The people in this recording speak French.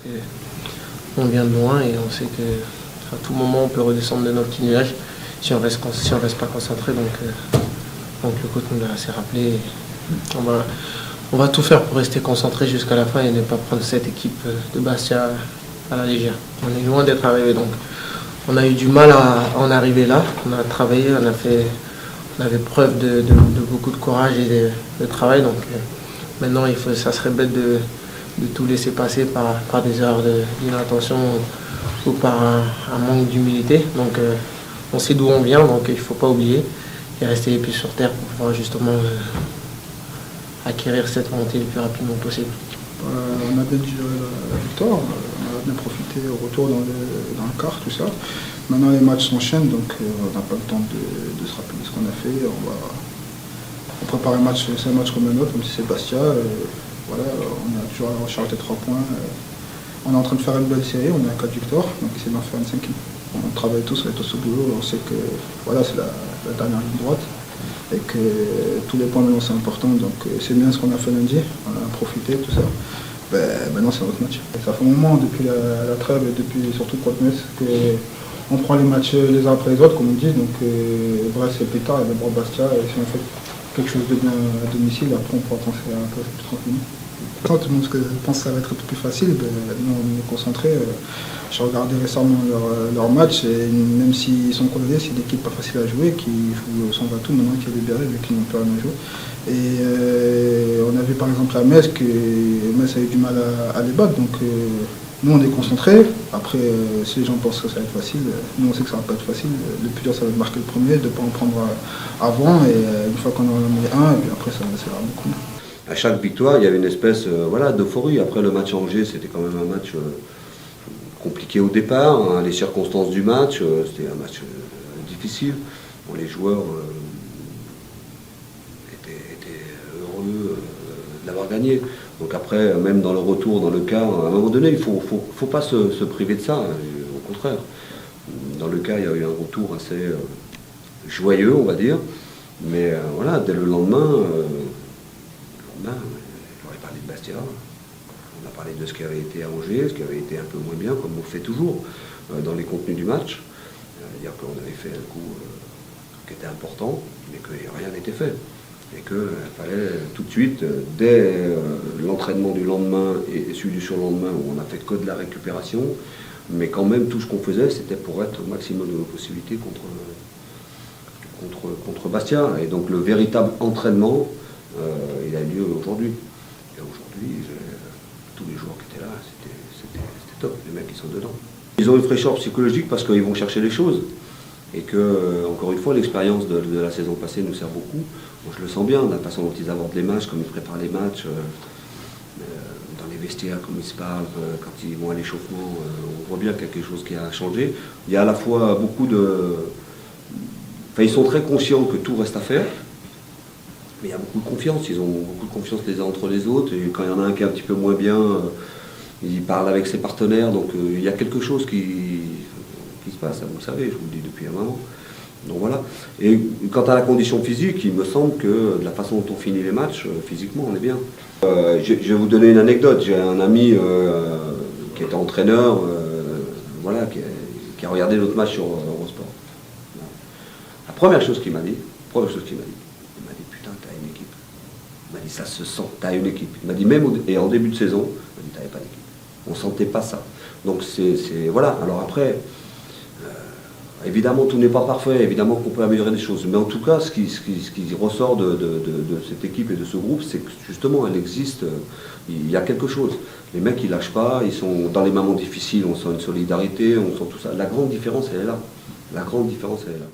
qu'on vient de loin et on sait qu'à tout moment on peut redescendre de notre petit nuage si on reste pas concentré. Donc le coach nous l'a assez rappelé. On va tout faire pour rester concentré jusqu'à la fin et ne pas prendre cette équipe de Bastia à la légère. On est loin d'être arrivé, donc on a eu du mal à en arriver là. On a travaillé, on avait preuve de beaucoup de courage et de travail. Donc maintenant, ça serait bête de tout laisser passer par des erreurs d'inattention ou par un manque d'humilité. Donc on sait d'où on vient, donc il ne faut pas oublier et rester les pieds sur terre pour pouvoir justement acquérir cette montée le plus rapidement possible. On a bien digéré la victoire, on a bien profité au retour dans le quart, tout ça. Maintenant les matchs s'enchaînent, donc on n'a pas le temps de se rappeler ce qu'on a fait. On prépare un match, c'est un match comme un autre, même si c'est Bastia. Voilà, on a toujours la recherche des 3 points. On est en train de faire une belle série, on est à 4 victoires, donc essayer d'en faire une 5e. On travaille tous, on est tous au boulot, on sait que voilà, c'est la dernière ligne droite. Et que tous les points maintenant c'est important, donc c'est bien ce qu'on a fait lundi, on a profité, tout ça. Maintenant c'est notre match. Ça fait un moment depuis la trêve et depuis surtout contre Metz qu'on prend les matchs les uns après les autres, comme on dit, donc Brest c'est plus tard, et d'abord Bastia, et si on fait quelque chose de bien à domicile, après on pourra penser à un peu plus tranquillement. Quand tout le monde pense que ça va être un peu plus facile, nous on est concentrés. J'ai regardé récemment leur match et même s'ils sont condamnés, c'est une équipe pas facile à jouer, qui joue sans atout maintenant, qui est libérée vu qu'ils n'ont plus rien à jouer. Et on a vu par exemple à Metz que Metz a eu du mal à les battre, donc nous on est concentrés. Après si les gens pensent que ça va être facile, nous on sait que ça va pas être facile. Le plus dur ça va être de marquer le premier, de ne pas en prendre avant et une fois qu'on en a mis un, et puis après ça va beaucoup mieux. À chaque victoire, il y avait une espèce d'euphorie. Après le match à Angers, c'était quand même un match compliqué au départ. Hein. Les circonstances du match, c'était un match difficile. Bon, les joueurs étaient heureux d'avoir gagné. Donc après, même dans le retour, dans le quart, à un moment donné, il ne faut pas se priver de ça. Au contraire. Dans le quart, il y a eu un retour assez joyeux, on va dire. Mais voilà, dès le lendemain... J'aurais parlé de Bastia, on a parlé de ce qui avait été à Angers, ce qui avait été un peu moins bien, comme on fait toujours dans les contenus du match. Dire qu'on avait fait un coup qui était important, mais que rien n'était fait. Et qu'il fallait tout de suite, dès l'entraînement du lendemain et celui du surlendemain, où on n'a fait que de la récupération, mais quand même tout ce qu'on faisait, c'était pour être au maximum de nos possibilités contre Bastia. Et donc le véritable entraînement, il a lieu aujourd'hui. Et aujourd'hui, tous les joueurs qui étaient là, c'était top. Les mecs, ils sont dedans. Ils ont une fraîcheur psychologique parce qu'ils vont chercher les choses. Et que, encore une fois, l'expérience de la saison passée nous sert beaucoup. Moi, je le sens bien, la façon dont ils abordent les matchs, comme ils préparent les matchs, dans les vestiaires, comme ils se parlent, quand ils vont à l'échauffement, on voit bien quelque chose qui a changé. Il y a à la fois beaucoup de... Enfin, ils sont très conscients que tout reste à faire. Mais il y a beaucoup de confiance, ils ont beaucoup de confiance les uns entre les autres, et quand il y en a un qui est un petit peu moins bien, il parle avec ses partenaires, donc il y a quelque chose qui se passe, vous le savez, je vous le dis depuis un moment. Donc voilà. Et quant à la condition physique, il me semble que de la façon dont on finit les matchs, physiquement on est bien. Je vais vous donner une anecdote, j'ai un ami qui était entraîneur, voilà, qui a regardé notre match sur Eurosport. La première chose qu'il m'a dit, il m'a dit, putain, t'as une équipe. Il m'a dit, ça se sent, t'as une équipe. Il m'a dit, même et en début de saison, il m'a dit, t'avais pas d'équipe. On sentait pas ça. Donc voilà. Alors après, évidemment, tout n'est pas parfait, évidemment qu'on peut améliorer des choses. Mais en tout cas, ce qui ressort de cette équipe et de ce groupe, c'est que justement, elle existe, il y a quelque chose. Les mecs, ils lâchent pas, ils sont dans les moments difficiles, on sent une solidarité, on sent tout ça. La grande différence, elle est là. La grande différence, elle est là.